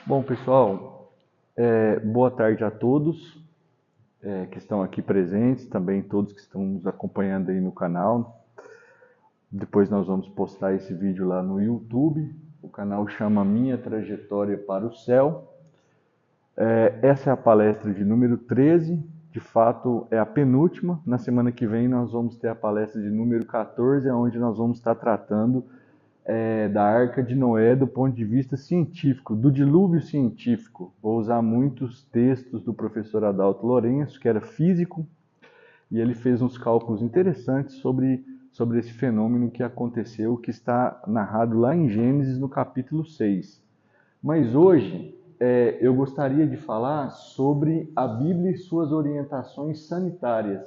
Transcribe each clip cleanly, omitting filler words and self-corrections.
Bom, pessoal, boa tarde a todos que estão aqui presentes, também todos que estão nos acompanhando aí no canal. Depois nós vamos postar esse vídeo lá no YouTube. O canal chama Minha Trajetória para o Céu. Essa é a palestra de número 13, de fato é a penúltima. Na semana que vem nós vamos ter a palestra de número 14, onde nós vamos estar tratando da Arca de Noé do ponto de vista científico, do dilúvio científico. Vou usar muitos textos do professor Adalto Lourenço, que era físico, e ele fez uns cálculos interessantes sobre esse fenômeno que aconteceu, que está narrado lá em Gênesis, no capítulo 6. Mas hoje eu gostaria de falar sobre a Bíblia e suas orientações sanitárias.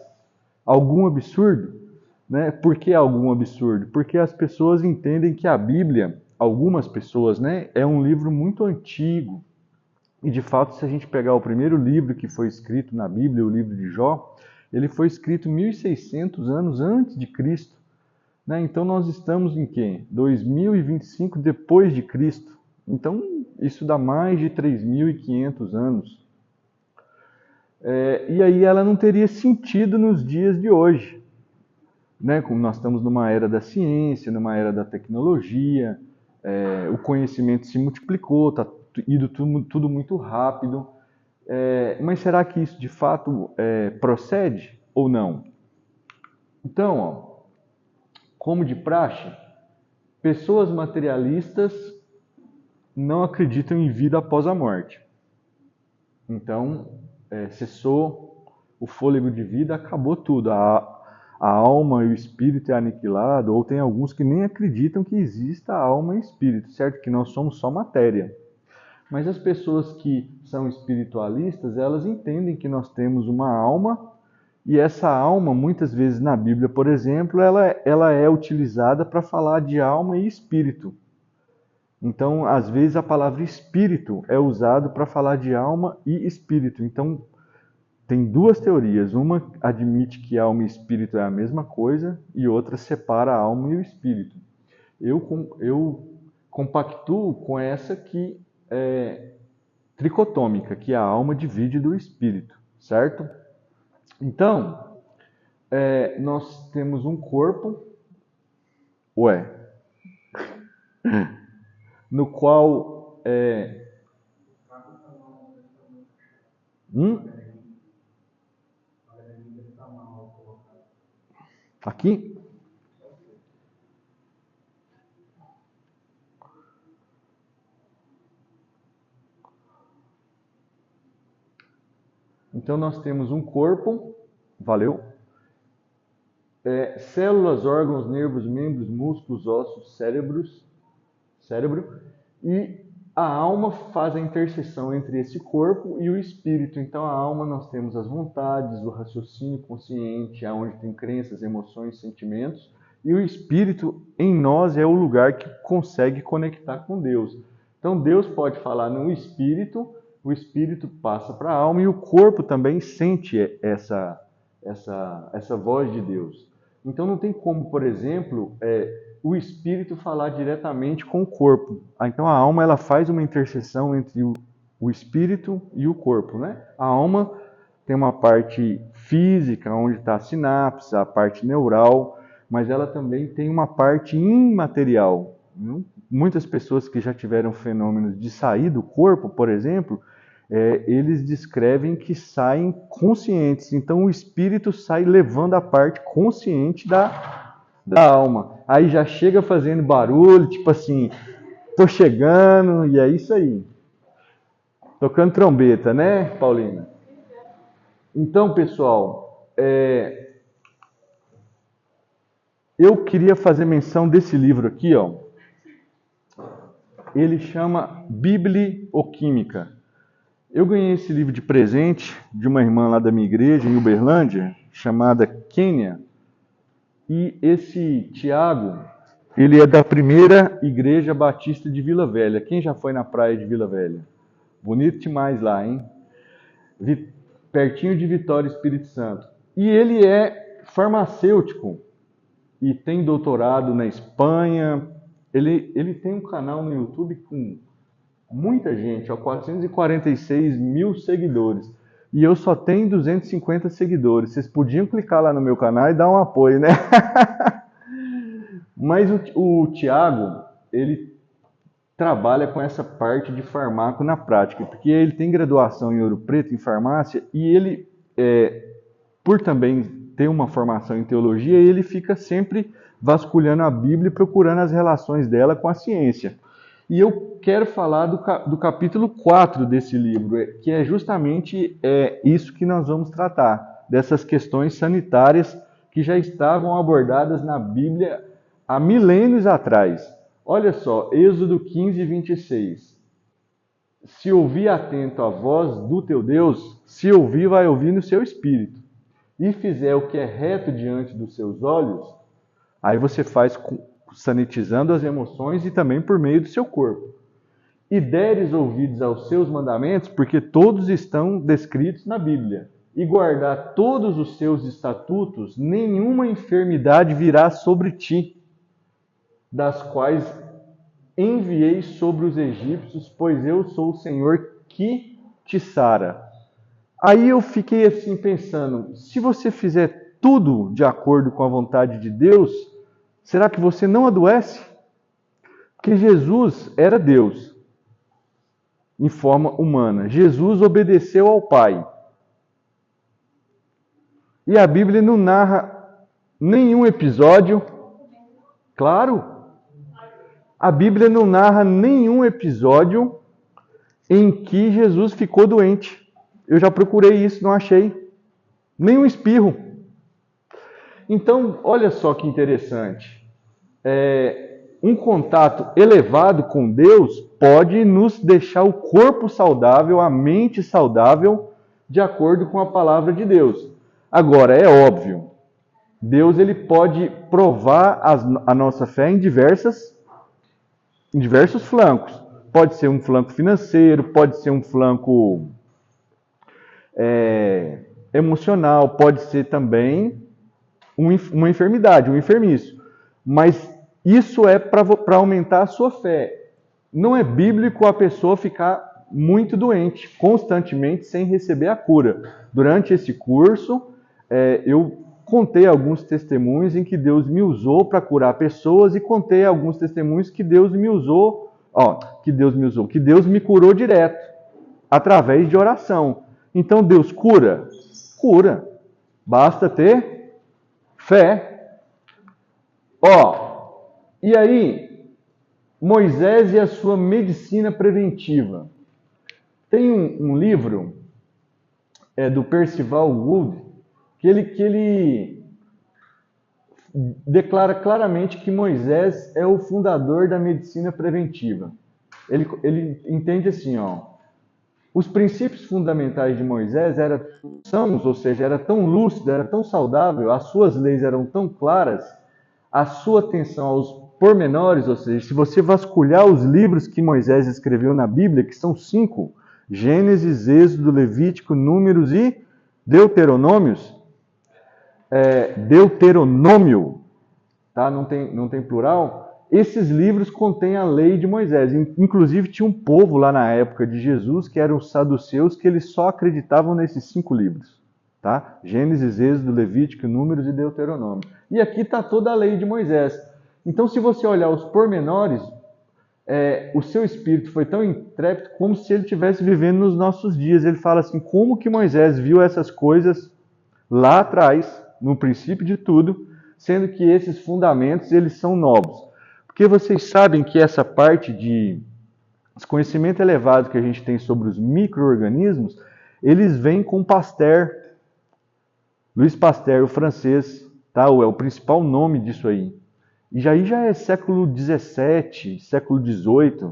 Algum absurdo? Né? Por que algum absurdo? Porque as pessoas entendem que a Bíblia, algumas pessoas, né, é um livro muito antigo. E de fato, se a gente pegar o primeiro livro que foi escrito na Bíblia, o livro de Jó, ele foi escrito 1600 anos antes de Cristo. Né? Então nós estamos em quê? 2025 depois de Cristo. Então isso dá mais de 3.500 anos. E aí ela não teria sentido nos dias de hoje. Né? Como nós estamos numa era da ciência, numa era da tecnologia, o conhecimento se multiplicou, está indo tudo muito rápido. Mas será que isso de fato procede ou não? Então, ó, como de praxe, pessoas materialistas não acreditam em vida após a morte. Então, cessou o fôlego de vida, acabou tudo. A alma e o espírito é aniquilado, ou tem alguns que nem acreditam que exista alma e espírito, certo? Que nós somos só matéria. Mas as pessoas que são espiritualistas, elas entendem que nós temos uma alma, e essa alma, muitas vezes na Bíblia, por exemplo, ela é utilizada para falar de alma e espírito. Então, às vezes a palavra espírito é usado para falar de alma e espírito. Então, tem duas teorias. Uma admite que alma e espírito é a mesma coisa e outra separa a alma e o espírito. Eu compactuo com essa que é tricotômica, que a alma divide do espírito, certo? Então, nós temos um corpo, no qual aqui? Então nós temos um corpo, valeu? Células, órgãos, nervos, membros, músculos, ossos, cérebro, e a alma faz a interseção entre esse corpo e o espírito. Então a alma nós temos as vontades, o raciocínio consciente, aonde tem crenças, emoções, sentimentos, e o espírito em nós é o lugar que consegue conectar com Deus. Então Deus pode falar no espírito, o espírito passa para a alma e o corpo também sente essa voz de Deus. Então não tem como, por exemplo, o espírito falar diretamente com o corpo. Então a alma ela faz uma interseção entre o espírito e o corpo, né? A alma tem uma parte física, onde está a sinapse, a parte neural, mas ela também tem uma parte imaterial. Muitas pessoas que já tiveram fenômenos de sair do corpo, por exemplo, eles descrevem que saem conscientes. Então o espírito sai levando a parte consciente da alma. Aí já chega fazendo barulho, tipo assim, tô chegando, e é isso aí. Tocando trombeta, né, Paulina? Então, pessoal, eu queria fazer menção desse livro aqui, ó. Ele chama Biblioquímica. Eu ganhei esse livro de presente de uma irmã lá da minha igreja, em Uberlândia, chamada Kênia. E esse Tiago, ele é da primeira igreja batista de Vila Velha. Quem já foi na praia de Vila Velha? Bonito demais lá, hein? Pertinho de Vitória, Espírito Santo. E ele é farmacêutico e tem doutorado na Espanha. Ele tem um canal no YouTube com Muita gente, ó, 446 mil seguidores. E eu só tenho 250 seguidores. Vocês podiam clicar lá no meu canal e dar um apoio, né? Mas o Tiago, ele trabalha com essa parte de farmaco na prática, porque ele tem graduação em Ouro Preto, em farmácia, e ele, por também ter uma formação em teologia, ele fica sempre vasculhando a Bíblia e procurando as relações dela com a ciência. E eu quero falar do capítulo 4 desse livro, que é justamente isso que nós vamos tratar, dessas questões sanitárias que já estavam abordadas na Bíblia há milênios atrás. Olha só, Êxodo 15, 26. Se ouvir atento a voz do teu Deus, se ouvir, vai ouvir no seu espírito, e fizer o que é reto diante dos seus olhos, aí você faz sanitizando as emoções e também por meio do seu corpo. E deres ouvidos aos seus mandamentos, porque todos estão descritos na Bíblia, e guardar todos os seus estatutos, nenhuma enfermidade virá sobre ti, das quais enviei sobre os egípcios, pois eu sou o Senhor que te sara. Aí eu fiquei assim pensando, se você fizer tudo de acordo com a vontade de Deus, será que você não adoece? Porque Jesus era Deus, em forma humana. Jesus obedeceu ao Pai. E a Bíblia não narra nenhum episódio, claro, a Bíblia não narra nenhum episódio em que Jesus ficou doente. Eu já procurei isso, não achei. Nenhum espirro. Então, olha só que interessante. Um contato elevado com Deus pode nos deixar o corpo saudável, a mente saudável, de acordo com a palavra de Deus. Agora, é óbvio, Deus ele pode provar a nossa fé em diversos flancos. Pode ser um flanco financeiro, pode ser um flanco emocional, pode ser também uma enfermidade, um enfermiço. Mas isso é para aumentar a sua fé. Não é bíblico a pessoa ficar muito doente, constantemente, sem receber a cura. Durante esse curso, eu contei alguns testemunhos em que Deus me usou para curar pessoas e contei alguns testemunhos que Deus me usou, que Deus me curou direto, através de oração. Então Deus cura? Cura. Basta ter fé. E aí, Moisés e a sua medicina preventiva. Tem um livro do Percival Wood que ele declara claramente que Moisés é o fundador da medicina preventiva. Ele entende assim, os princípios fundamentais de Moisés eram tão lúcido, era tão saudável, as suas leis eram tão claras, a sua atenção aos pormenores, ou seja, se você vasculhar os livros que Moisés escreveu na Bíblia, que são 5, Gênesis, Êxodo, Levítico, Números e Deuteronômios, Deuteronômio, tá? Não tem plural. Esses livros contêm a lei de Moisés. Inclusive tinha um povo lá na época de Jesus que eram os saduceus, que eles só acreditavam nesses 5 livros, tá? Gênesis, Êxodo, Levítico, Números e Deuteronômio. E aqui está toda a lei de Moisés. Então, se você olhar os pormenores, o seu espírito foi tão intrépido como se ele estivesse vivendo nos nossos dias. Ele fala assim, como que Moisés viu essas coisas lá atrás, no princípio de tudo, sendo que esses fundamentos eles são novos. Porque vocês sabem que essa parte de conhecimento elevado que a gente tem sobre os micro-organismos, eles vêm com Pasteur, Louis Pasteur, o francês, tá? É o principal nome disso aí. E já é século XVII, século XVIII.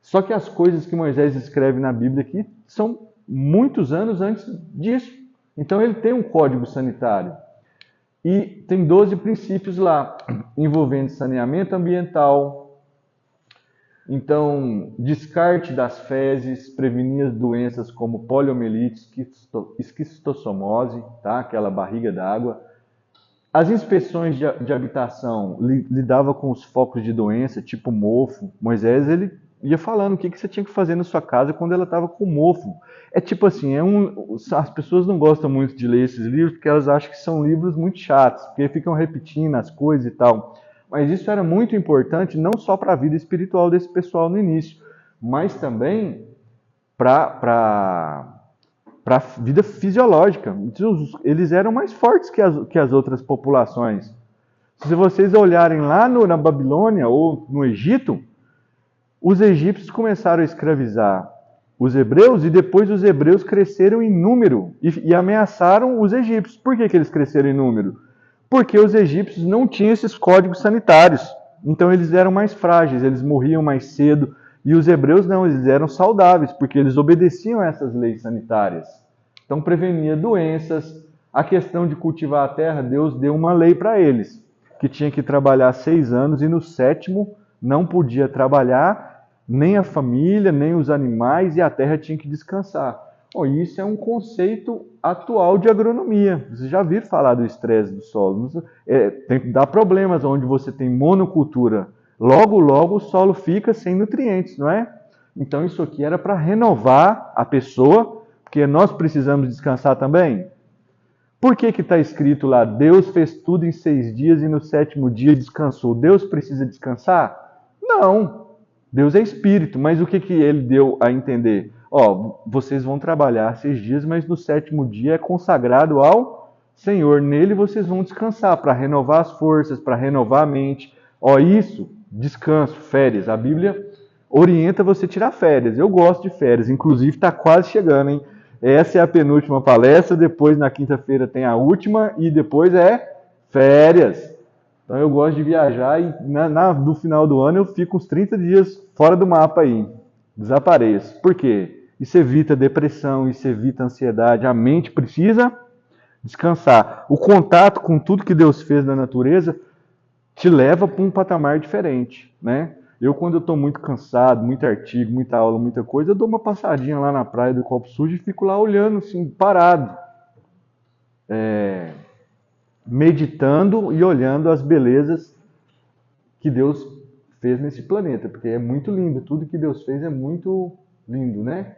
Só que as coisas que Moisés escreve na Bíblia aqui são muitos anos antes disso. Então ele tem um código sanitário. E tem 12 princípios lá, envolvendo saneamento ambiental, então descarte das fezes, prevenir as doenças como poliomielite, esquistossomose, tá? Aquela barriga d'água. As inspeções de habitação lidava com os focos de doença, tipo mofo. Moisés ele ia falando o que você tinha que fazer na sua casa quando ela estava com mofo. É tipo assim, as pessoas não gostam muito de ler esses livros porque elas acham que são livros muito chatos, porque ficam repetindo as coisas e tal. Mas isso era muito importante não só para a vida espiritual desse pessoal no início, mas também para a vida fisiológica. Eles eram mais fortes que as outras populações. Se vocês olharem lá na Babilônia ou no Egito, os egípcios começaram a escravizar os hebreus e depois os hebreus cresceram em número e ameaçaram os egípcios. Por que eles cresceram em número? Porque os egípcios não tinham esses códigos sanitários. Então eles eram mais frágeis, eles morriam mais cedo. E os hebreus não, eles eram saudáveis, porque eles obedeciam a essas leis sanitárias. Então prevenia doenças. A questão de cultivar a terra, Deus deu uma lei para eles, que tinha que trabalhar 6 anos e no 7º não podia trabalhar, nem a família, nem os animais, e a terra tinha que descansar. Oh, isso é um conceito atual de agronomia. Vocês já viram falar do estresse do solo. Dá problemas onde você tem monocultura. Logo, logo o solo fica sem nutrientes, não é? Então isso aqui era para renovar a pessoa, porque nós precisamos descansar também. Por que está escrito lá, Deus fez tudo em 6 dias e no 7º dia descansou? Deus precisa descansar? Não. Deus é espírito, mas o que ele deu a entender? Vocês vão trabalhar 6 dias, mas no 7º dia é consagrado ao Senhor. Nele vocês vão descansar, para renovar as forças, para renovar a mente. Isso, descanso, férias. A Bíblia orienta você a tirar férias. Eu gosto de férias, inclusive está quase chegando, hein? Essa é a penúltima palestra, depois na quinta-feira tem a última e depois é férias. Então eu gosto de viajar e no final do ano eu fico uns 30 dias fora do mapa aí, desapareço. Por quê? Isso evita depressão, isso evita ansiedade, a mente precisa descansar. O contato com tudo que Deus fez na natureza te leva para um patamar diferente, né? Quando eu estou muito cansado, muito artigo, muita aula, muita coisa, eu dou uma passadinha lá na praia do Copo Sujo e fico lá olhando, assim, parado. Meditando e olhando as belezas que Deus fez nesse planeta, porque é muito lindo, tudo que Deus fez é muito lindo, né?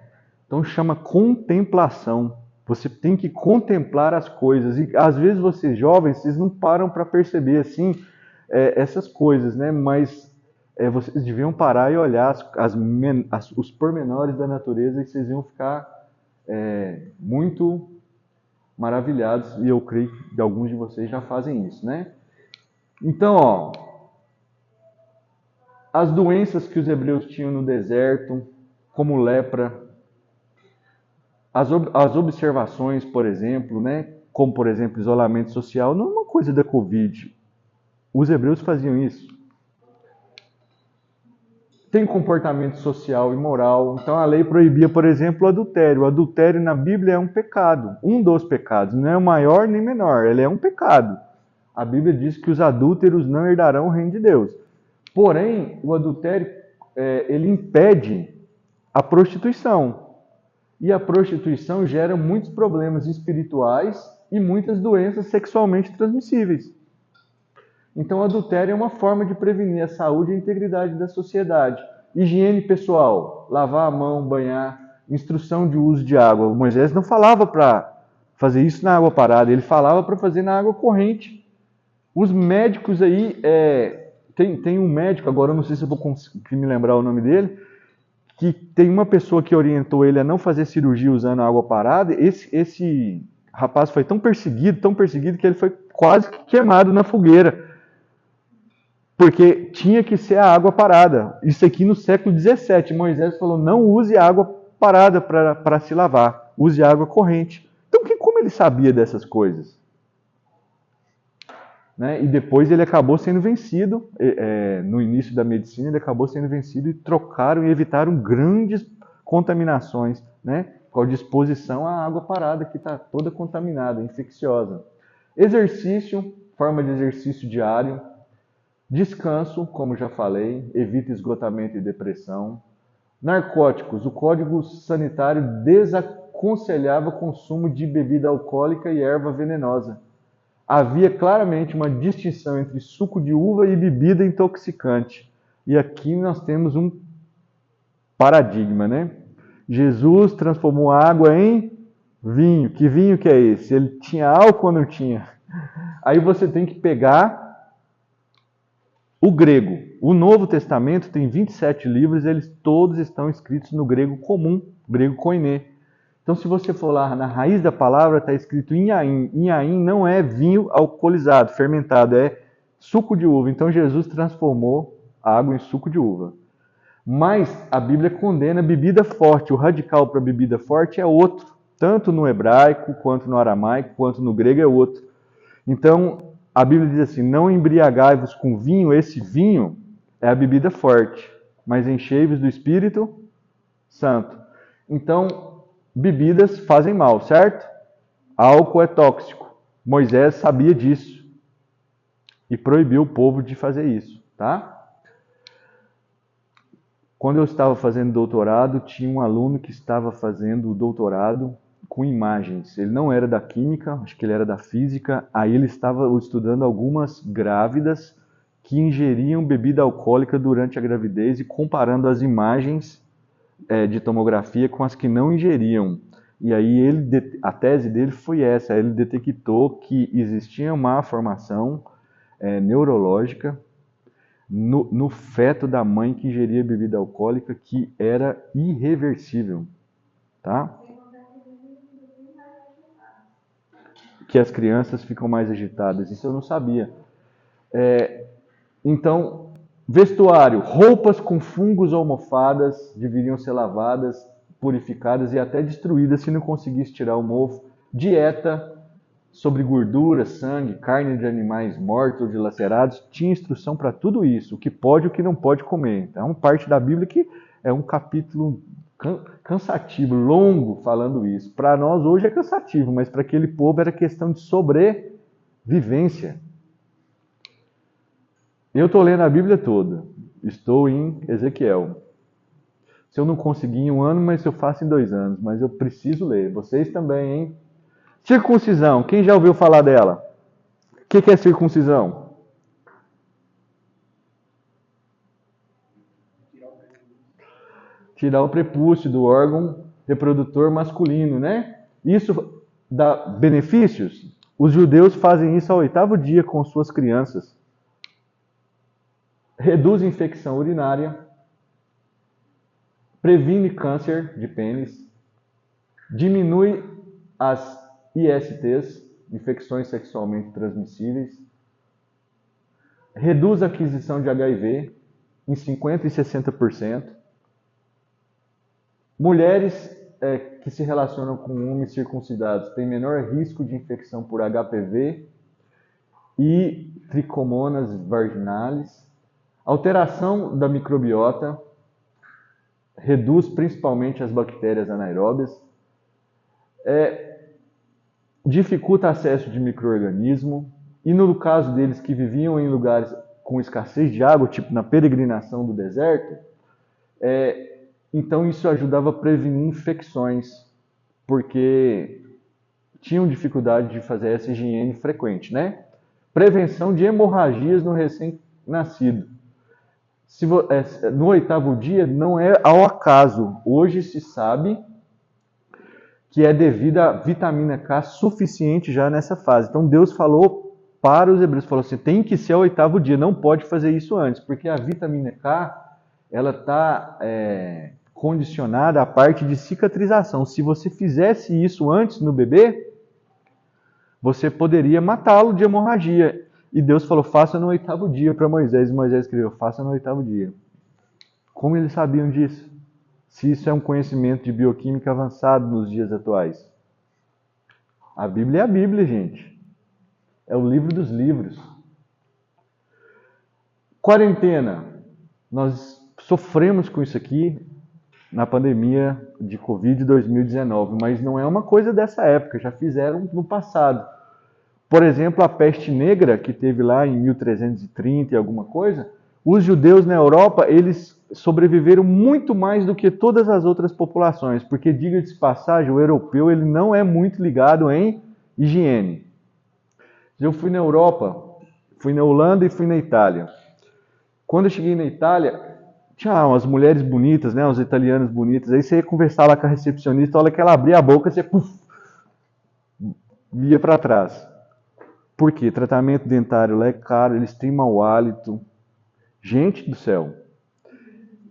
Então chama contemplação. Você tem que contemplar as coisas, e às vezes vocês jovens, vocês não param para perceber assim essas coisas, né? Mas vocês deviam parar e olhar os pormenores da natureza e vocês iam ficar muito maravilhados, e eu creio que alguns de vocês já fazem isso, né? Então, as doenças que os hebreus tinham no deserto, como lepra, as observações, por exemplo, né? Como, por exemplo, isolamento social, não é uma coisa da Covid. Os hebreus faziam isso. Tem comportamento social e moral. Então a lei proibia, por exemplo, o adultério. O adultério na Bíblia é um pecado, um dos pecados. Não é o maior nem menor, ele é um pecado. A Bíblia diz que os adúlteros não herdarão o reino de Deus. Porém, o adultério ele impede a prostituição. E a prostituição gera muitos problemas espirituais e muitas doenças sexualmente transmissíveis. Então, o adultério é uma forma de prevenir a saúde e a integridade da sociedade. Higiene pessoal, lavar a mão, banhar, instrução de uso de água. O Moisés não falava para fazer isso na água parada, ele falava para fazer na água corrente. Os médicos aí, tem um médico, agora eu não sei se eu vou conseguir me lembrar o nome dele, que tem uma pessoa que orientou ele a não fazer cirurgia usando água parada. Esse rapaz foi tão perseguido, que ele foi quase queimado na fogueira. Porque tinha que ser a água parada. Isso aqui no século XVII. Moisés falou, não use água parada para se lavar. Use água corrente. Então, como ele sabia dessas coisas? Né? E depois ele acabou sendo vencido. No início da medicina, ele acabou sendo vencido e trocaram e evitaram grandes contaminações, né? Com a disposição à água parada, que está toda contaminada, infecciosa. Exercício, forma de exercício diário. Descanso, como já falei, evita esgotamento e depressão. Narcóticos. O Código Sanitário desaconselhava o consumo de bebida alcoólica e erva venenosa. Havia claramente uma distinção entre suco de uva e bebida intoxicante. E aqui nós temos um paradigma, né? Jesus transformou a água em vinho. Que vinho que é esse? Ele tinha álcool ou não tinha? Aí você tem que pegar o grego. O Novo Testamento tem 27 livros, eles todos estão escritos no grego comum, grego koiné. Então, se você for lá na raiz da palavra, está escrito inhaim. Inhaim não é vinho alcoolizado, fermentado, é suco de uva. Então, Jesus transformou a água em suco de uva. Mas a Bíblia condena bebida forte. O radical para bebida forte é outro. Tanto no hebraico, quanto no aramaico, quanto no grego é outro. Então, a Bíblia diz assim, não embriagai-vos com vinho. Esse vinho é a bebida forte, mas enchei-vos do Espírito Santo. Então, bebidas fazem mal, certo? Álcool é tóxico. Moisés sabia disso e proibiu o povo de fazer isso, tá? Quando eu estava fazendo doutorado, tinha um aluno que estava fazendo o doutorado com imagens. Ele não era da química, acho que ele era da física. Aí ele estava estudando algumas grávidas que ingeriam bebida alcoólica durante a gravidez e comparando as imagens de tomografia com as que não ingeriam. E aí a tese dele foi essa, ele detectou que existia uma formação neurológica no feto da mãe que ingeria bebida alcoólica que era irreversível, tá? Que as crianças ficam mais agitadas, isso eu não sabia. Então, vestuário, roupas com fungos ou almofadas deveriam ser lavadas, purificadas e até destruídas se não conseguisse tirar o mofo. Dieta sobre gordura, sangue, carne de animais mortos ou dilacerados, tinha instrução para tudo isso, o que pode e o que não pode comer. Então, parte da Bíblia que é um capítulo cansativo, longo, falando isso. Para nós hoje é cansativo, mas para aquele povo era questão de sobrevivência. Eu estou lendo a Bíblia toda. Estou em Ezequiel. Se eu não conseguir em um ano, mas eu faço em 2 anos. Mas eu preciso ler. Vocês também, hein? Circuncisão. Quem já ouviu falar dela? O que é circuncisão? Tirar o prepúcio do órgão reprodutor masculino, né? Isso dá benefícios? Os judeus fazem isso ao 8º dia com suas crianças. Reduz infecção urinária, previne câncer de pênis, diminui as ISTs, infecções sexualmente transmissíveis, reduz a aquisição de HIV em 50% e 60%. Mulheres que se relacionam com homens circuncidados têm menor risco de infecção por HPV e tricomonas vaginalis. Alteração da microbiota reduz principalmente as bactérias anaeróbias, dificulta acesso de micro-organismo, e no caso deles que viviam em lugares com escassez de água, tipo na peregrinação do deserto, então isso ajudava a prevenir infecções, porque tinham dificuldade de fazer essa higiene frequente, né? Prevenção de hemorragias no recém-nascido. No 8º dia não é ao acaso. Hoje se sabe que é devido à vitamina K suficiente já nessa fase. Então Deus falou para os hebreus, falou assim, tem que ser ao 8º dia, não pode fazer isso antes, porque a vitamina K, ela está condicionada à parte de cicatrização. Se você fizesse isso antes no bebê, você poderia matá-lo de hemorragia. E Deus falou, faça no 8º dia para Moisés. E Moisés escreveu, faça no 8º dia. Como eles sabiam disso? Se isso é um conhecimento de bioquímica avançado nos dias atuais. A Bíblia é a Bíblia, gente. É o livro dos livros. Quarentena. Nós sofremos com isso aqui na pandemia de Covid 2019, mas não é uma coisa dessa época, já fizeram no passado. Por exemplo, a peste negra, que teve lá em 1330 e alguma coisa, os judeus na Europa, eles sobreviveram muito mais do que todas as outras populações, porque, diga-se de passagem, o europeu ele não é muito ligado em higiene. Eu fui na Europa, fui na Holanda e fui na Itália. Quando eu cheguei na Itália, tinha lá umas mulheres bonitas, né, uns italianos bonitos. Aí você ia conversar lá com a recepcionista, a hora que ela abria a boca, você puf, ia para trás. Por quê? Tratamento dentário lá é caro, eles têm mau hálito. Gente do céu.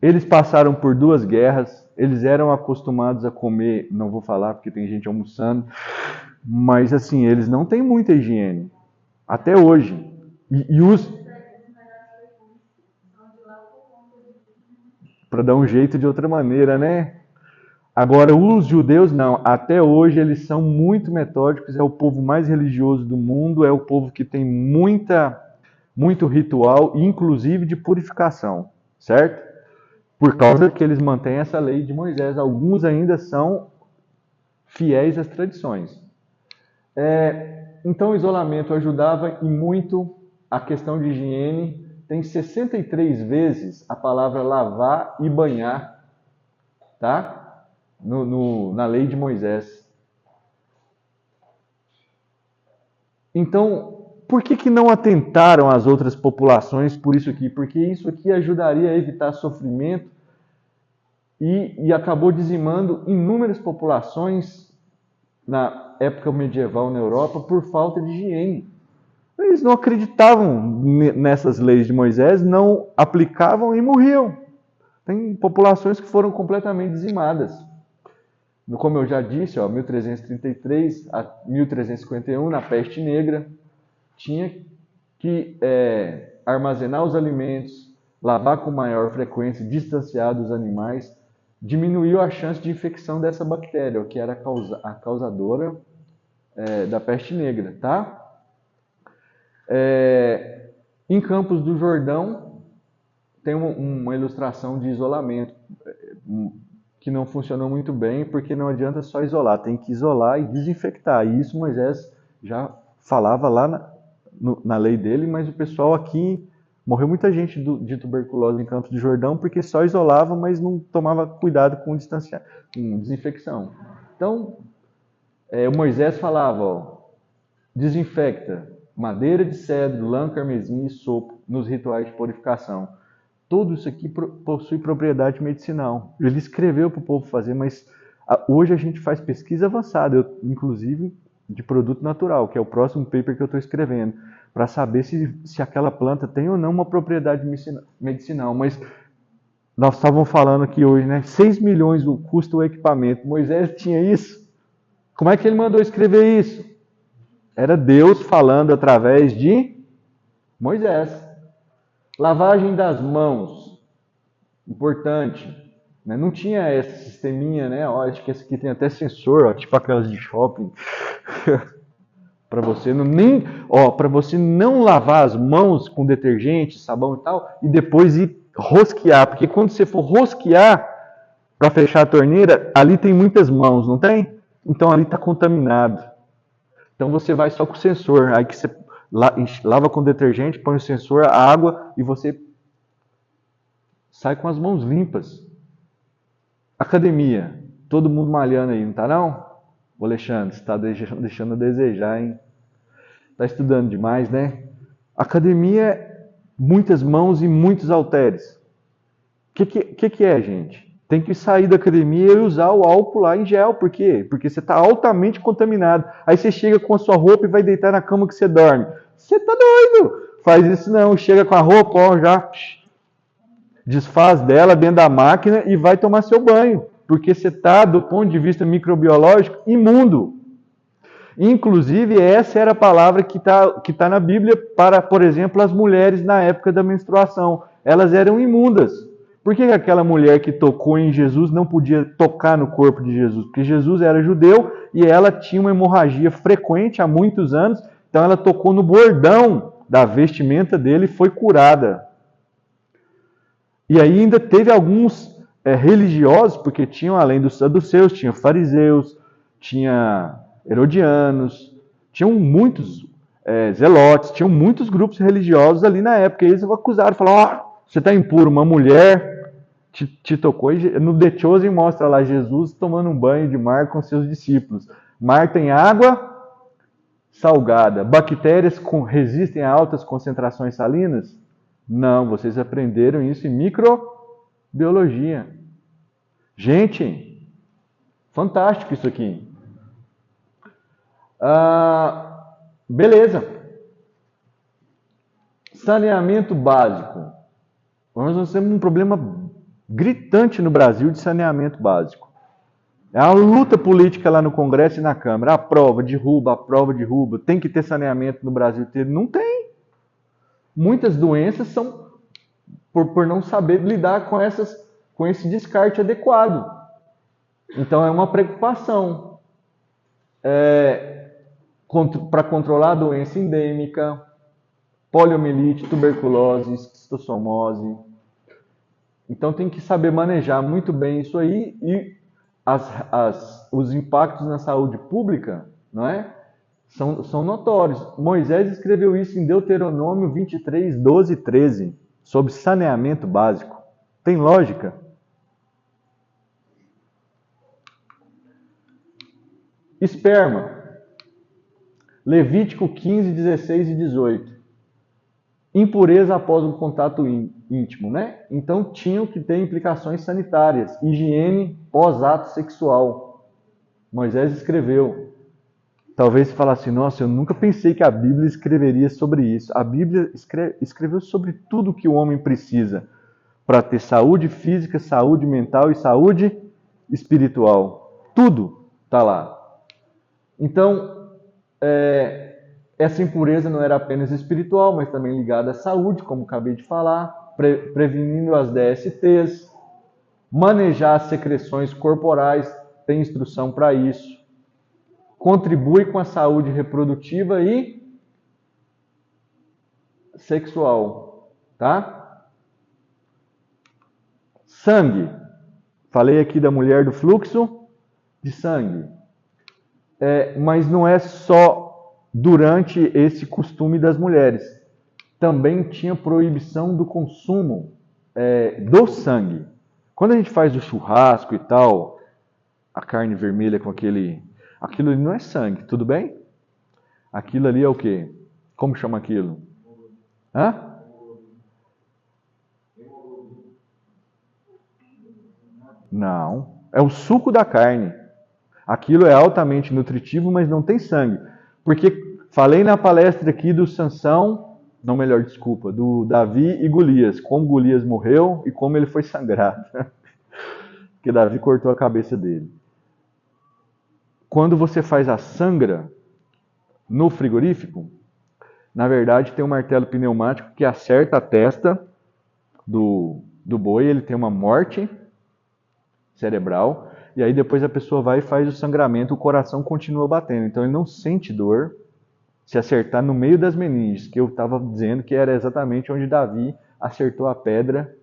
Eles passaram por 2 guerras, eles eram acostumados a comer, não vou falar porque tem gente almoçando, mas assim, eles não têm muita higiene. Até hoje. E os... Para dar um jeito de outra maneira, né? Agora, os judeus não. Até hoje eles são muito metódicos, é o povo mais religioso do mundo, é o povo que tem muito ritual, inclusive de purificação, certo? Por causa que eles mantêm essa lei de Moisés. Alguns ainda são fiéis às tradições. Então, o isolamento ajudava e muito a questão de higiene. Tem 63 vezes a palavra lavar e banhar, tá? Na lei de Moisés. Então, por que não atentaram às outras populações por isso aqui? Porque isso aqui ajudaria a evitar sofrimento e acabou dizimando inúmeras populações na época medieval na Europa por falta de higiene. Eles não acreditavam nessas leis de Moisés, não aplicavam e morriam. Tem populações que foram completamente dizimadas. Como eu já disse, 1333 a 1351, na peste negra, tinha que armazenar os alimentos, lavar com maior frequência, distanciar dos animais, diminuiu a chance de infecção dessa bactéria, que era a causadora da peste negra, tá? Em Campos do Jordão, tem uma ilustração de isolamento, que não funcionou muito bem, porque não adianta só isolar, tem que isolar e desinfectar. E isso Moisés já falava lá na lei dele, mas o pessoal aqui, morreu muita gente de tuberculose em Campos do Jordão, porque só isolava, mas não tomava cuidado com desinfecção. Então, o Moisés falava, desinfecta madeira de cedro, lã, carmesim e sopo nos rituais de purificação. Tudo isso aqui possui propriedade medicinal. Ele escreveu para o povo fazer, mas hoje a gente faz pesquisa avançada, inclusive de produto natural, que é o próximo paper que eu estou escrevendo, para saber se aquela planta tem ou não uma propriedade medicinal. Mas nós estávamos falando aqui hoje, né? 6 milhões custa o equipamento. Moisés tinha isso? Como é que ele mandou escrever isso? Era Deus falando através de Moisés. Lavagem das mãos, importante, né? Não tinha esse sisteminha, né? Acho que esse aqui tem até sensor, tipo aquelas de shopping, para você para você não lavar as mãos com detergente, sabão e tal, e depois ir rosquear, porque quando você for rosquear para fechar a torneira, ali tem muitas mãos, não tem? Então ali está contaminado. Então você vai só com o sensor, aí que você lava com detergente, põe o sensor, a água e você sai com as mãos limpas. Academia, todo mundo malhando aí, não tá não? O Alexandre, você está deixando a desejar, hein? Está estudando demais, né? Academia, muitas mãos e muitos halteres. O que é, gente? Tem que sair da academia e usar o álcool lá em gel. Por quê? Porque você está altamente contaminado. Aí você chega com a sua roupa e vai deitar na cama que você dorme. Você tá doido? Faz isso não. Chega com a roupa, já desfaz dela dentro da máquina e vai tomar seu banho. Porque você está, do ponto de vista microbiológico, imundo. Inclusive, essa era a palavra que tá na Bíblia para, por exemplo, as mulheres na época da menstruação. Elas eram imundas. Por que aquela mulher que tocou em Jesus não podia tocar no corpo de Jesus? Porque Jesus era judeu e ela tinha uma hemorragia frequente há muitos anos, então ela tocou no bordão da vestimenta dele e foi curada. E aí ainda teve alguns religiosos, porque tinham, além dos saduceus, tinha fariseus, tinha herodianos, tinham muitos zelotes, tinham muitos grupos religiosos ali na época. E eles acusaram, falaram, você está impuro, uma mulher te tocou. E no The Chosen mostra lá Jesus tomando um banho de mar com seus discípulos. Mar tem água salgada. Bactérias resistem a altas concentrações salinas? Não, vocês aprenderam isso em microbiologia. biologia. Gente, fantástico isso aqui. Beleza. Saneamento básico. Nós temos um problema gritante no Brasil de saneamento básico. É uma luta política lá no Congresso e na Câmara. Aprova, derruba. Tem que ter saneamento no Brasil inteiro. Não tem. Muitas doenças são por não saber lidar com esse descarte adequado. Então é uma preocupação. Para controlar a doença endêmica, poliomielite, tuberculose, esquistossomose. Então tem que saber manejar muito bem isso aí e os impactos na saúde pública, não é? São notórios. Moisés escreveu isso em Deuteronômio 23, 12 e 13, sobre saneamento básico. Tem lógica? Esperma. Levítico 15, 16 e 18. Impureza após um contato íntimo, né? Então tinham que ter implicações sanitárias. Higiene pós-ato sexual. Moisés escreveu. Talvez você falasse, nossa, eu nunca pensei que a Bíblia escreveria sobre isso. A Bíblia escreveu sobre tudo que o homem precisa para ter saúde física, saúde mental e saúde espiritual. Tudo está lá. Então, essa impureza não era apenas espiritual, mas também ligada à saúde, como acabei de falar, prevenindo as DSTs, manejar as secreções corporais, tem instrução para isso. Contribui com a saúde reprodutiva e sexual, tá? Sangue. Falei aqui da mulher do fluxo de sangue. Mas não é só durante esse costume das mulheres. Também tinha proibição do consumo do sangue. Quando a gente faz o churrasco e tal, a carne vermelha com aquilo ali não é sangue, tudo bem? Aquilo ali é o quê? Como chama aquilo? Hã? Não, é o suco da carne. Aquilo é altamente nutritivo, mas não tem sangue. Porque falei na palestra aqui do Sansão, não, melhor, desculpa, do Davi e Golias, como Golias morreu e como ele foi sangrado. Porque Davi cortou a cabeça dele. Quando você faz a sangra no frigorífico, na verdade tem um martelo pneumático que acerta a testa do boi, ele tem uma morte cerebral, e aí depois a pessoa vai e faz o sangramento, o coração continua batendo, então ele não sente dor se acertar no meio das meninges, que eu estava dizendo que era exatamente onde Davi acertou a pedra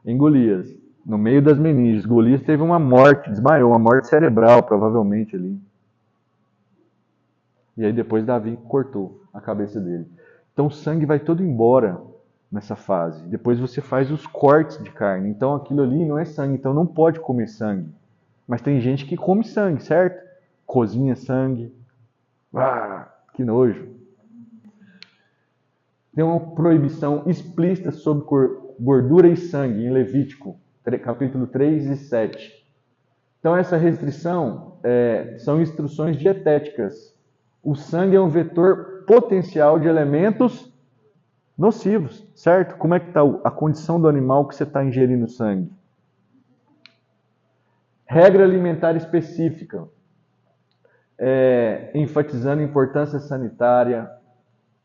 em Golias, no meio das meninges. Golias teve uma morte, desmaiou, uma morte cerebral provavelmente ali. E aí depois Davi cortou a cabeça dele. Então o sangue vai todo embora nessa fase. Depois você faz os cortes de carne. Então aquilo ali não é sangue, então não pode comer sangue. Mas tem gente que come sangue, certo? Cozinha sangue. Ah, que nojo. Tem uma proibição explícita sobre gordura e sangue em Levítico, capítulo 3 e 7. Então essa restrição são instruções dietéticas. O sangue é um vetor potencial de elementos nocivos, certo? Como é que está a condição do animal que você está ingerindo sangue? Regra alimentar específica, enfatizando a importância sanitária.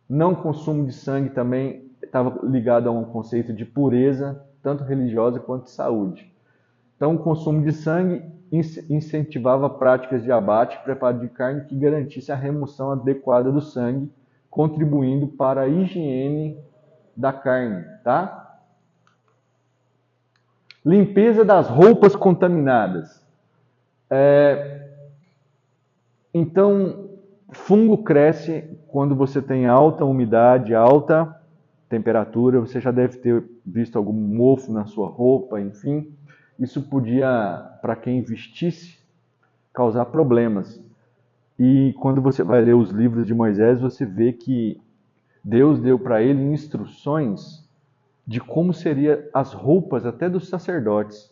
Não consumo de sangue também estava ligado a um conceito de pureza, tanto religiosa quanto de saúde. Então, o consumo de sangue incentivava práticas de abate e preparo de carne que garantisse a remoção adequada do sangue, contribuindo para a higiene da carne, tá? Limpeza das roupas contaminadas. Então, fungo cresce quando você tem alta umidade, alta temperatura. Você já deve ter visto algum mofo na sua roupa, enfim. Isso podia, para quem vestisse, causar problemas. E quando você vai ler os livros de Moisés, você vê que Deus deu para ele instruções de como seriam as roupas até dos sacerdotes.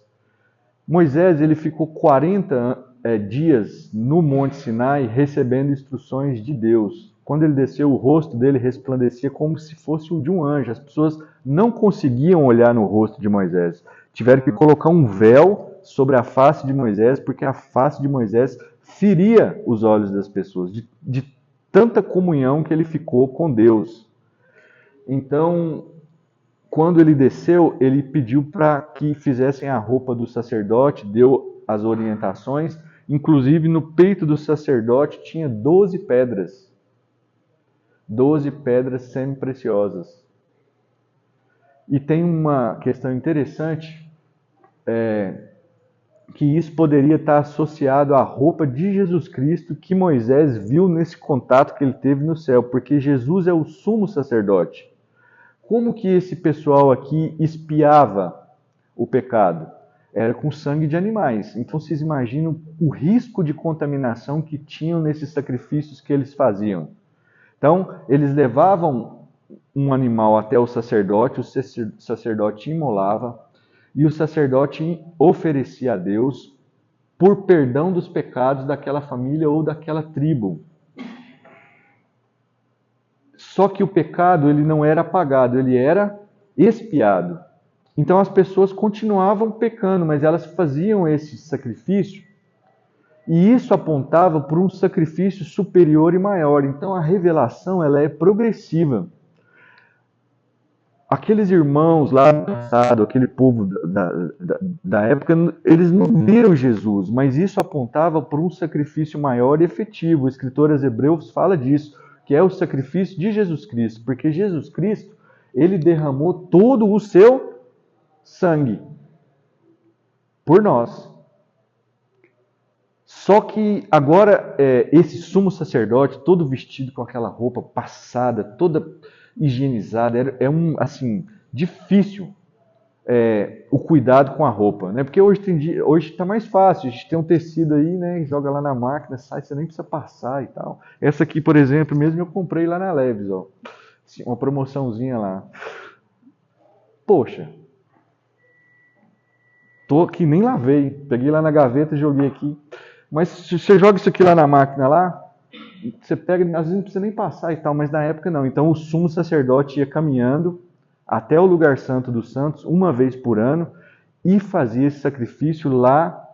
Moisés ele ficou 40 dias no Monte Sinai recebendo instruções de Deus. Quando ele desceu, o rosto dele resplandecia como se fosse o de um anjo. As pessoas não conseguiam olhar no rosto de Moisés. Tiveram que colocar um véu sobre a face de Moisés, porque a face de Moisés feria os olhos das pessoas, de tanta comunhão que ele ficou com Deus. Então, quando ele desceu, ele pediu para que fizessem a roupa do sacerdote, deu as orientações. Inclusive, no peito do sacerdote tinha 12 pedras. 12 pedras semi-preciosas. E tem uma questão interessante, que isso poderia estar associado à roupa de Jesus Cristo que Moisés viu nesse contato que ele teve no céu, porque Jesus é o sumo sacerdote. Como que esse pessoal aqui espiava o pecado? Era com sangue de animais. Então vocês imaginam o risco de contaminação que tinham nesses sacrifícios que eles faziam. Então, eles levavam um animal até o sacerdote imolava, e o sacerdote oferecia a Deus por perdão dos pecados daquela família ou daquela tribo. Só que o pecado ele não era apagado, ele era expiado. Então as pessoas continuavam pecando, mas elas faziam esse sacrifício e isso apontava para um sacrifício superior e maior. Então a revelação ela é progressiva. Aqueles irmãos lá no passado, aquele povo da época, eles não viram Jesus, mas isso apontava para um sacrifício maior e efetivo. O escritor aos Hebreus fala disso, que é o sacrifício de Jesus Cristo, porque Jesus Cristo, ele derramou todo o seu sangue por nós. Só que agora esse sumo sacerdote, todo vestido com aquela roupa passada, toda higienizada, assim, difícil o cuidado com a roupa, né? Porque hoje está mais fácil, a gente tem um tecido aí, né? Joga lá na máquina, sai, você nem precisa passar e tal. Essa aqui, por exemplo, mesmo eu comprei lá na Leves, ó, uma promoçãozinha lá. Poxa, que nem lavei, peguei lá na gaveta e joguei aqui. Mas se você joga isso aqui lá na máquina lá, você pega, às vezes não precisa nem passar e tal, mas na época não. Então o sumo sacerdote ia caminhando até o lugar santo dos santos, uma vez por ano, e fazia esse sacrifício lá.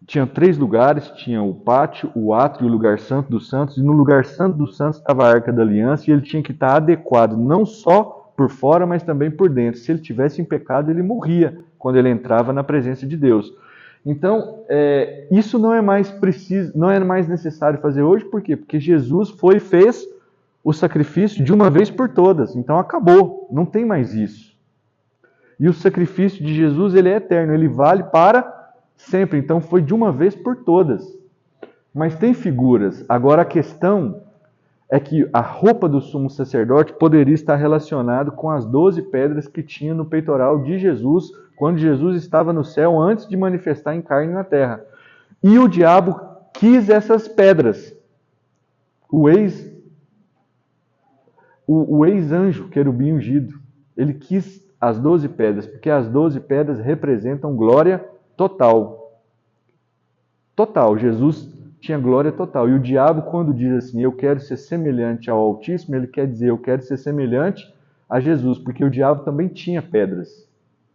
Tinha 3 lugares, tinha o pátio, o átrio e o lugar santo dos santos, e no lugar santo dos santos estava a Arca da Aliança, e ele tinha que estar adequado, não só por fora, mas também por dentro. Se ele tivesse em pecado, ele morria quando ele entrava na presença de Deus. Então, isso não é mais preciso, não é mais necessário fazer hoje, por quê? Porque Jesus foi e fez o sacrifício de uma vez por todas. Então acabou, não tem mais isso. E o sacrifício de Jesus, ele é eterno, ele vale para sempre. Então foi de uma vez por todas. Mas tem figuras. Agora a questão é que a roupa do sumo sacerdote poderia estar relacionado com as 12 pedras que tinha no peitoral de Jesus, quando Jesus estava no céu antes de manifestar em carne na terra. E o diabo quis essas pedras. O ex-anjo, querubim ungido, ele quis as 12 pedras, porque as 12 pedras representam glória total. Total, Jesus tinha glória total. E o diabo, quando diz assim, eu quero ser semelhante ao Altíssimo, ele quer dizer, eu quero ser semelhante a Jesus, porque o diabo também tinha pedras,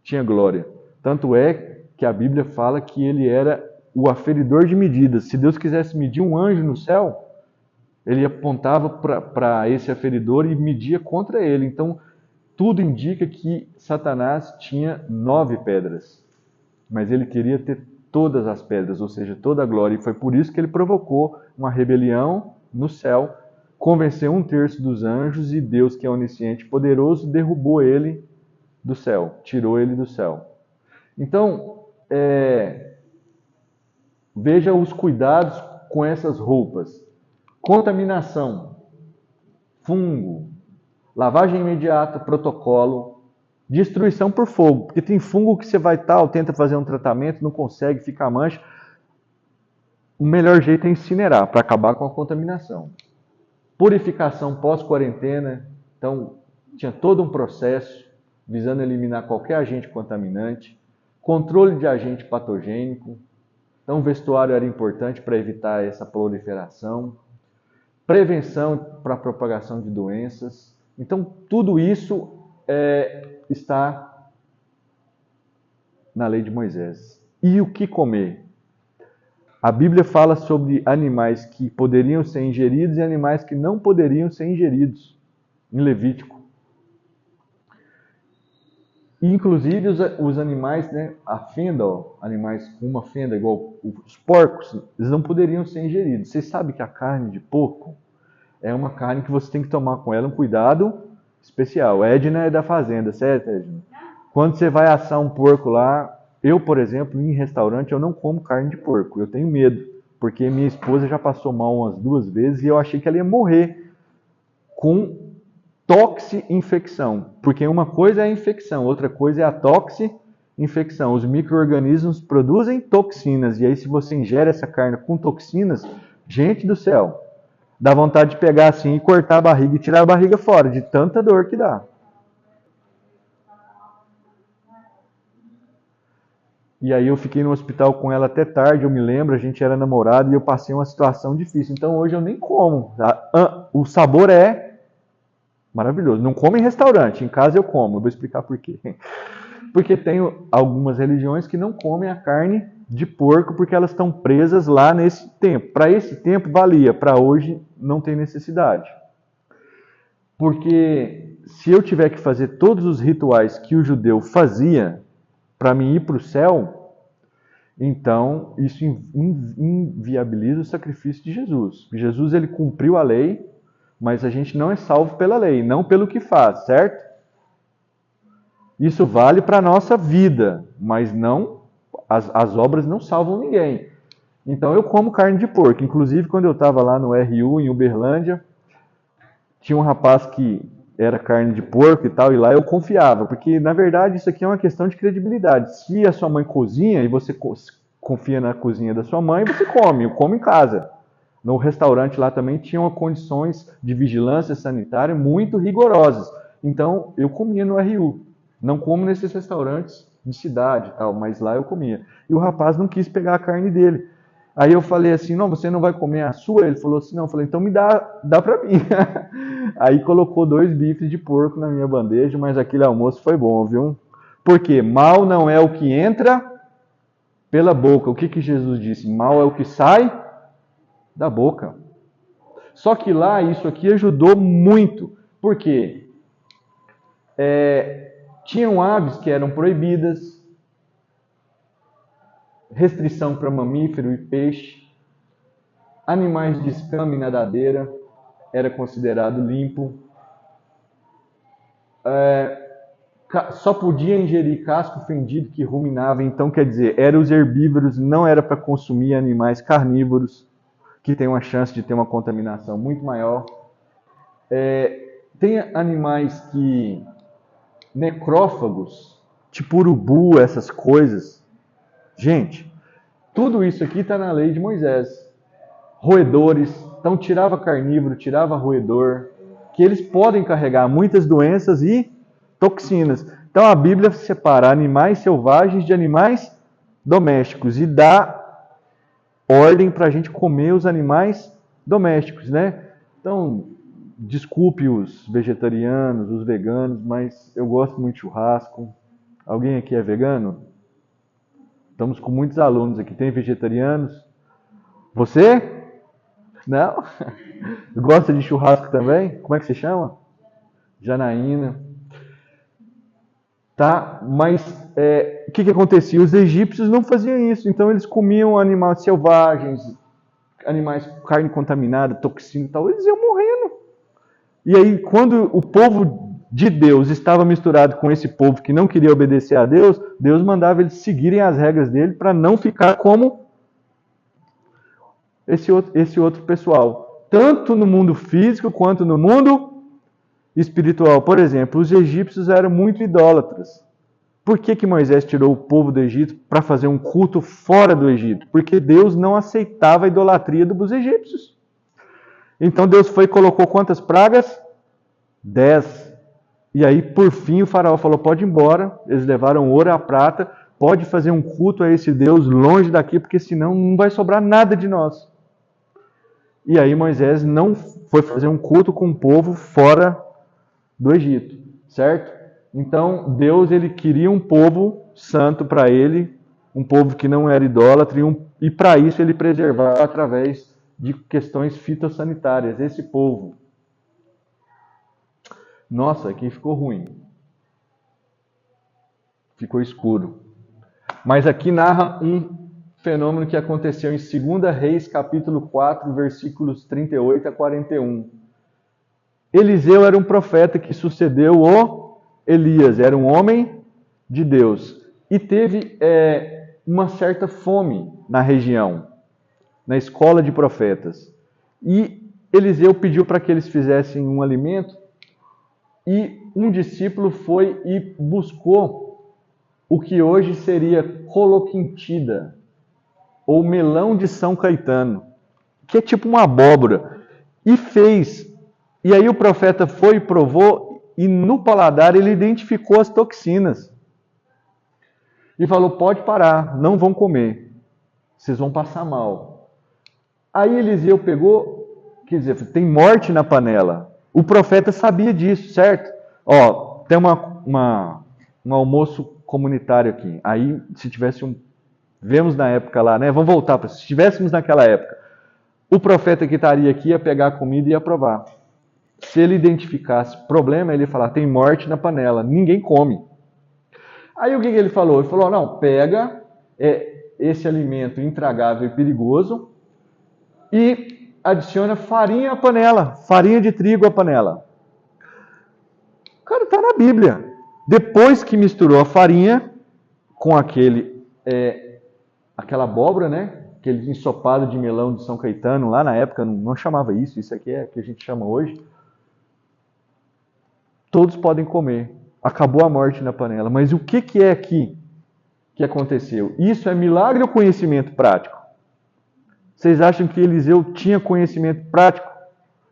tinha glória. Tanto é que a Bíblia fala que ele era o aferidor de medidas. Se Deus quisesse medir um anjo no céu, ele apontava para esse aferidor e media contra ele. Então, tudo indica que Satanás tinha 9 pedras, mas ele queria ter todas as pedras, ou seja, toda a glória. E foi por isso que ele provocou uma rebelião no céu, convenceu 1/3 dos anjos e Deus, que é onisciente e poderoso, derrubou ele do céu, tirou ele do céu. Então, veja os cuidados com essas roupas. Contaminação, fungo, lavagem imediata, protocolo, destruição por fogo, porque tem fungo que você vai tenta fazer um tratamento, não consegue, fica mancha. O melhor jeito é incinerar, para acabar com a contaminação. Purificação pós-quarentena, então tinha todo um processo visando eliminar qualquer agente contaminante, controle de agente patogênico. Então, o vestuário era importante para evitar essa proliferação, prevenção para a propagação de doenças. Então, tudo isso está na lei de Moisés. E o que comer? A Bíblia fala sobre animais que poderiam ser ingeridos e animais que não poderiam ser ingeridos, em Levítico. E, inclusive, os animais, né, a fenda, animais com uma fenda, igual os porcos, eles não poderiam ser ingeridos. Vocês sabem que a carne de porco é uma carne que você tem que tomar com ela um cuidado especial. Edna é da fazenda, certo, Edna? Quando você vai assar um porco lá, eu, por exemplo, em restaurante, eu não como carne de porco. Eu tenho medo, porque minha esposa já passou mal umas 2 vezes e eu achei que ela ia morrer com toxi-infecção. Porque uma coisa é a infecção, outra coisa é a toxi-infecção. Os micro-organismos produzem toxinas, e aí se você ingere essa carne com toxinas, gente do céu, dá vontade de pegar assim e cortar a barriga e tirar a barriga fora, de tanta dor que dá. E aí eu fiquei no hospital com ela até tarde, eu me lembro, a gente era namorado e eu passei uma situação difícil. Então hoje eu nem como. O sabor é maravilhoso. Não como em restaurante, em casa eu como. Eu vou explicar por quê. Porque tem algumas religiões que não comem a carne de porco porque elas estão presas lá nesse tempo. Para esse tempo valia, para hoje não tem necessidade. Porque se eu tiver que fazer todos os rituais que o judeu fazia para mim ir para o céu, então isso inviabiliza o sacrifício de Jesus. Jesus ele cumpriu a lei, mas a gente não é salvo pela lei, não pelo que faz, certo? Isso vale para a nossa vida, mas não as obras não salvam ninguém. Então eu como carne de porco. Inclusive quando eu estava lá no RU em Uberlândia, tinha um rapaz que era carne de porco e tal, e lá eu confiava, porque na verdade isso aqui é uma questão de credibilidade. Se a sua mãe cozinha e você confia na cozinha da sua mãe, você come, eu como em casa. No restaurante lá também tinham condições de vigilância sanitária muito rigorosas. Então eu comia no RU. Não como nesses restaurantes de cidade e tal, mas lá eu comia. E o rapaz não quis pegar a carne dele. Aí eu falei assim, não, você não vai comer a sua? Ele falou assim, não. Eu falei, então me dá pra mim. Aí colocou 2 bifes de porco na minha bandeja, mas aquele almoço foi bom, viu? Porque mal não é o que entra pela boca. O que Jesus disse? Mal é o que sai da boca. Só que lá isso aqui ajudou muito. Por quê? Tinham aves que eram proibidas, restrição para mamífero e peixe, animais de escama e nadadeira era considerado limpo, só podia ingerir casco fendido que ruminava, então quer dizer, eram os herbívoros, não era para consumir animais carnívoros, que tem uma chance de ter uma contaminação muito maior. Tem animais que, necrófagos, tipo urubu, essas coisas. Gente, tudo isso aqui está na lei de Moisés. Roedores, então tirava carnívoro, tirava roedor, que eles podem carregar muitas doenças e toxinas. Então a Bíblia separa animais selvagens de animais domésticos e dá ordem para a gente comer os animais domésticos, né? Então, desculpe os vegetarianos, os veganos, mas eu gosto muito de churrasco. Alguém aqui é vegano? Estamos com muitos alunos aqui. Tem vegetarianos? Você? Não? Gosta de churrasco também? Como é que se chama? Janaína. Tá? Mas o que acontecia? Os egípcios não faziam isso. Então eles comiam animais selvagens, animais com carne contaminada, toxina e tal. Eles iam morrendo. E aí, quando o povo de Deus estava misturado com esse povo que não queria obedecer a Deus, Deus mandava eles seguirem as regras dele para não ficar como esse outro pessoal. Tanto no mundo físico quanto no mundo espiritual. Por exemplo, os egípcios eram muito idólatras. Por que Moisés tirou o povo do Egito para fazer um culto fora do Egito? Porque Deus não aceitava a idolatria dos egípcios. Então Deus foi e colocou quantas pragas? 10. E aí, por fim, o faraó falou, pode ir embora. Eles levaram ouro e a prata, pode fazer um culto a esse Deus longe daqui, porque senão não vai sobrar nada de nós. E aí Moisés não foi fazer um culto com o povo fora do Egito, certo? Então Deus ele queria um povo santo para ele, um povo que não era idólatra, e para isso ele preservava através de questões fitossanitárias esse povo. Nossa, aqui ficou ruim. Ficou escuro. Mas aqui narra um fenômeno que aconteceu em 2 Reis, capítulo 4, versículos 38 a 41. Eliseu era um profeta que sucedeu o Elias, era um homem de Deus. E teve uma certa fome na região, na escola de profetas. E Eliseu pediu para que eles fizessem um alimento, e um discípulo foi e buscou o que hoje seria coloquintida, ou melão de São Caetano, que é tipo uma abóbora, e fez. E aí o profeta foi e provou, e no paladar ele identificou as toxinas. E falou, pode parar, não vão comer, vocês vão passar mal. Aí Eliseu pegou, quer dizer, tem morte na panela. O profeta sabia disso, certo? Ó, tem um almoço comunitário aqui. Aí, se tivesse vemos na época lá, né? Vamos voltar para se estivéssemos naquela época. O profeta que estaria aqui ia pegar a comida e ia provar. Se ele identificasse problema, ele ia falar, tem morte na panela, ninguém come. Aí o que ele falou? Ele falou, não, pega esse alimento intragável e perigoso e adiciona farinha à panela, farinha de trigo à panela. O cara está na Bíblia. Depois que misturou a farinha com aquela abóbora, né? Aquele ensopado de melão de São Caetano, lá na época não chamava isso aqui é o que a gente chama hoje. Todos podem comer. Acabou a morte na panela. Mas o que é aqui que aconteceu? Isso é milagre ou conhecimento prático? Vocês acham que Eliseu tinha conhecimento prático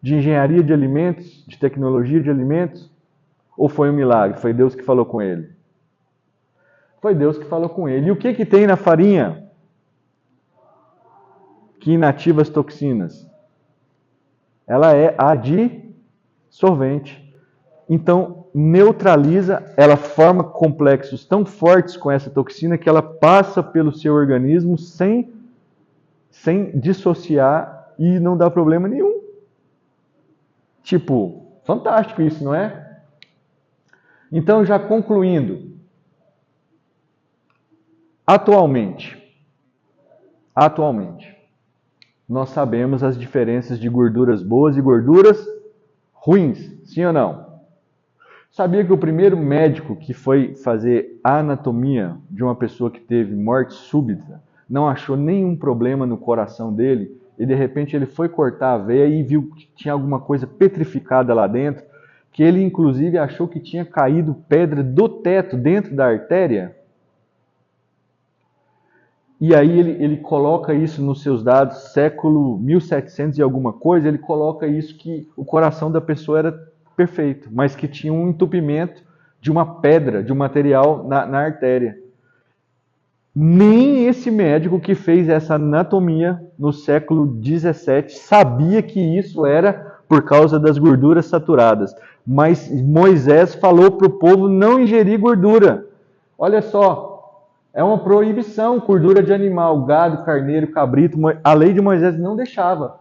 de engenharia de alimentos, de tecnologia de alimentos? Ou foi um milagre? Foi Deus que falou com ele? Foi Deus que falou com ele. E o que tem na farinha que inativa as toxinas? Ela é adsorvente. Então, neutraliza, ela forma complexos tão fortes com essa toxina que ela passa pelo seu organismo sem dissociar e não dá problema nenhum. Tipo, fantástico isso, não é? Então, já concluindo, atualmente, nós sabemos as diferenças de gorduras boas e gorduras ruins, sim ou não? Sabia que o primeiro médico que foi fazer a anatomia de uma pessoa que teve morte súbita não achou nenhum problema no coração dele, e de repente ele foi cortar a veia e viu que tinha alguma coisa petrificada lá dentro, que ele inclusive achou que tinha caído pedra do teto dentro da artéria. E aí ele coloca isso nos seus dados, século 1700 e alguma coisa, ele coloca isso que o coração da pessoa era perfeito, mas que tinha um entupimento de uma pedra, de um material na artéria. Nem esse médico que fez essa anatomia no século 17 sabia que isso era por causa das gorduras saturadas. Mas Moisés falou para o povo não ingerir gordura. Olha só, é uma proibição, gordura de animal, gado, carneiro, cabrito. A lei de Moisés não deixava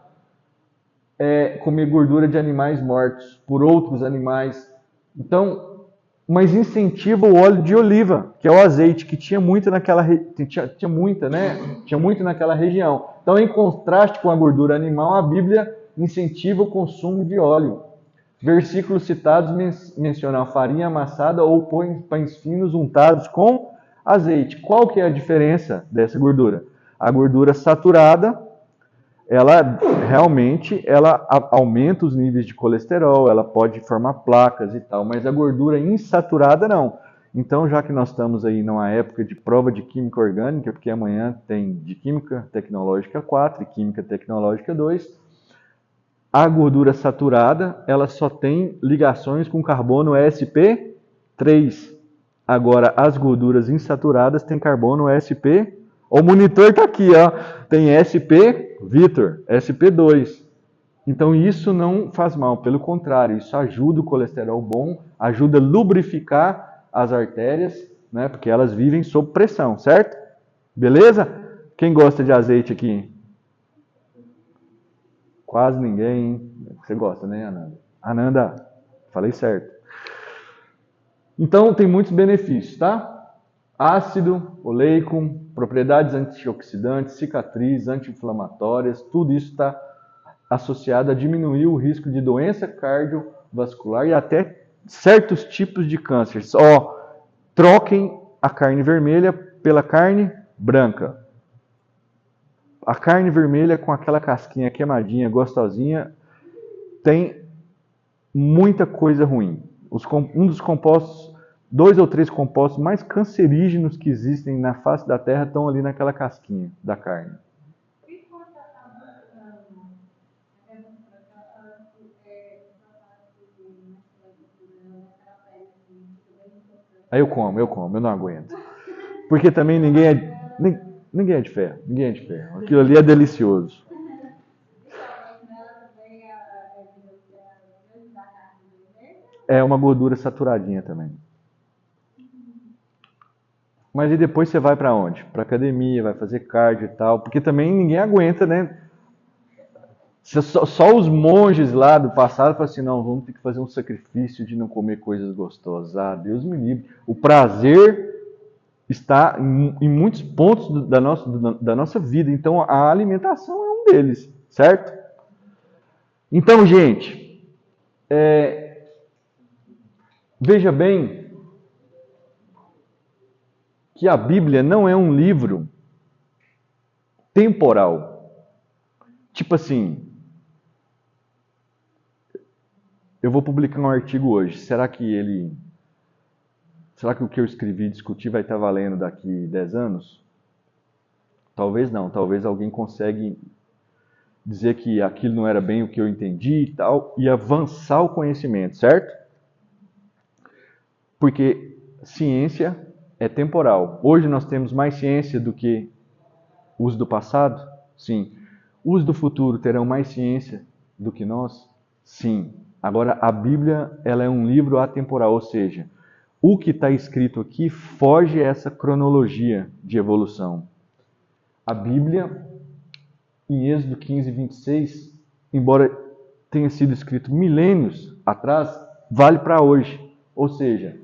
comer gordura de animais mortos por outros animais. Então, mas incentiva o óleo de oliva, que é o azeite, que tinha muito naquela tinha muito naquela região. Então, em contraste com a gordura animal, a Bíblia incentiva o consumo de óleo. Versículos citados mencionam a farinha amassada ou pães finos untados com azeite. Qual que é a diferença dessa gordura? A gordura saturada, ela realmente aumenta os níveis de colesterol, ela pode formar placas e tal, mas a gordura insaturada não. Então, já que nós estamos aí numa época de prova de química orgânica, porque amanhã tem de química tecnológica 4 e química tecnológica 2, A gordura saturada, ela só tem ligações com carbono sp3. Agora, as gorduras insaturadas têm carbono sp. O monitor está aqui, ó. Tem sp, Vitor, sp2. Então, isso não faz mal, pelo contrário, isso ajuda o colesterol bom, ajuda a lubrificar as artérias, né? Porque elas vivem sob pressão, certo? Beleza? Quem gosta de azeite aqui? Quase ninguém, hein? Você gosta, né, Ananda? Ananda, falei certo. Então, tem muitos benefícios, tá? Ácido oleico, propriedades antioxidantes, cicatriz, anti-inflamatórias, tudo isso está associado a diminuir o risco de doença cardiovascular e até certos tipos de cânceres. Ó, troquem a carne vermelha pela carne branca. A carne vermelha com aquela casquinha queimadinha, gostosinha, tem muita coisa ruim. Um dos compostos, 2 ou 3 compostos mais cancerígenos que existem na face da Terra estão ali naquela casquinha da carne. Aí eu não aguento. Porque também ninguém é de ferro, ninguém é de ferro. Aquilo ali é delicioso. É uma gordura saturadinha também. Mas e depois você vai para onde? Para academia, vai fazer cardio e tal, porque também ninguém aguenta, né? Só os monges lá do passado falam assim, não, vamos ter que fazer um sacrifício de não comer coisas gostosas. Ah, Deus me livre. O prazer está em muitos pontos da nossa vida, então a alimentação é um deles, certo? Então, gente, veja bem que a Bíblia não é um livro temporal. Tipo assim, eu vou publicar um artigo hoje. Será que o que eu escrevi e discuti vai estar valendo daqui 10 anos? Talvez não. Talvez alguém consiga dizer que aquilo não era bem o que eu entendi e tal, e avançar o conhecimento, certo? Porque ciência é temporal. Hoje nós temos mais ciência do que os do passado? Sim. Os do futuro terão mais ciência do que nós? Sim. Agora, a Bíblia ela é um livro atemporal, ou seja, o que está escrito aqui foge a essa cronologia de evolução. A Bíblia, em Êxodo 15, 26, embora tenha sido escrito milênios atrás, vale para hoje. Ou seja,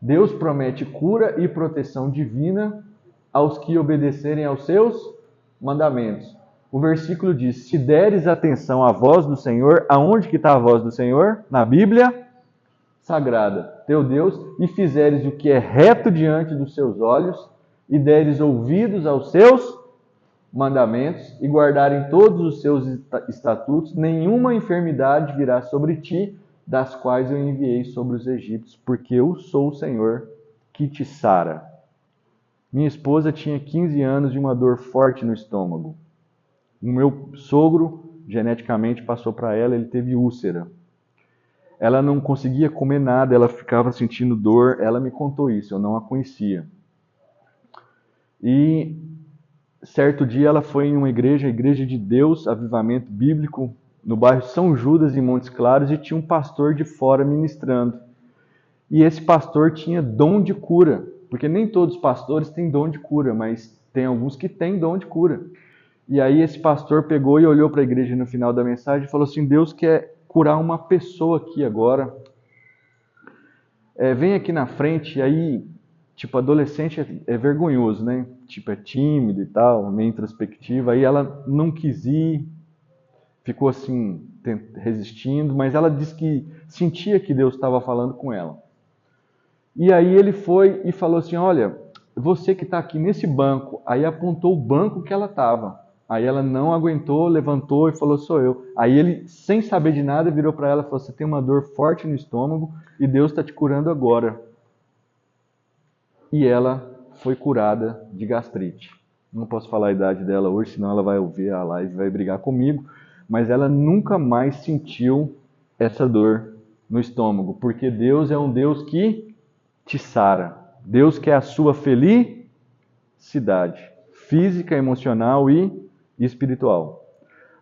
Deus promete cura e proteção divina aos que obedecerem aos seus mandamentos. O versículo diz, se deres atenção à voz do Senhor, aonde que está a voz do Senhor? Na Bíblia sagrada, teu Deus, e fizeres o que é reto diante dos seus olhos, e deres ouvidos aos seus mandamentos, e guardarem todos os seus estatutos, nenhuma enfermidade virá sobre ti, das quais eu enviei sobre os egípcios, porque eu sou o Senhor que te sara. Minha esposa tinha 15 anos de uma dor forte no estômago. O meu sogro, geneticamente, passou para ela, ele teve úlcera. Ela não conseguia comer nada, ela ficava sentindo dor, ela me contou isso, eu não a conhecia. E certo dia ela foi em uma igreja, a Igreja de Deus, Avivamento Bíblico, no bairro São Judas, em Montes Claros, e tinha um pastor de fora ministrando. E esse pastor tinha dom de cura, porque nem todos os pastores têm dom de cura, mas tem alguns que têm dom de cura. E aí esse pastor pegou e olhou para a igreja no final da mensagem e falou assim, Deus quer curar uma pessoa aqui agora. Vem aqui na frente. E aí, tipo, adolescente é vergonhoso, né? Tipo, é tímido e tal, meio introspectivo. Aí ela não quis ir, ficou assim, resistindo, mas ela disse que sentia que Deus estava falando com ela. E aí ele foi e falou assim, olha, você que está aqui nesse banco, aí apontou o banco que ela estava. Aí ela não aguentou, levantou e falou, sou eu. Aí ele, sem saber de nada, virou para ela e falou, você tem uma dor forte no estômago e Deus está te curando agora. E ela foi curada de gastrite. Não posso falar a idade dela hoje, senão ela vai ouvir a live e vai brigar comigo. mas ela nunca mais sentiu essa dor no estômago, porque Deus é um Deus que te sara. Deus quer a sua felicidade, física, emocional e espiritual.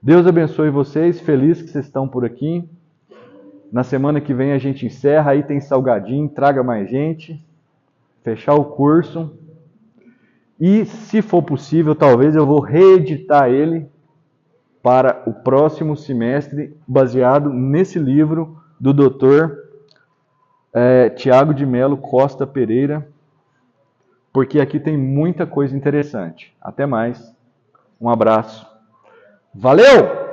Deus abençoe vocês, feliz que vocês estão por aqui. Na semana que vem a gente encerra, aí tem salgadinho, traga mais gente, fechar o curso. E, se for possível, talvez eu vou reeditar ele para o próximo semestre, baseado nesse livro do Dr. Tiago de Melo Costa Pereira, porque aqui tem muita coisa interessante. Até mais. Um abraço. Valeu!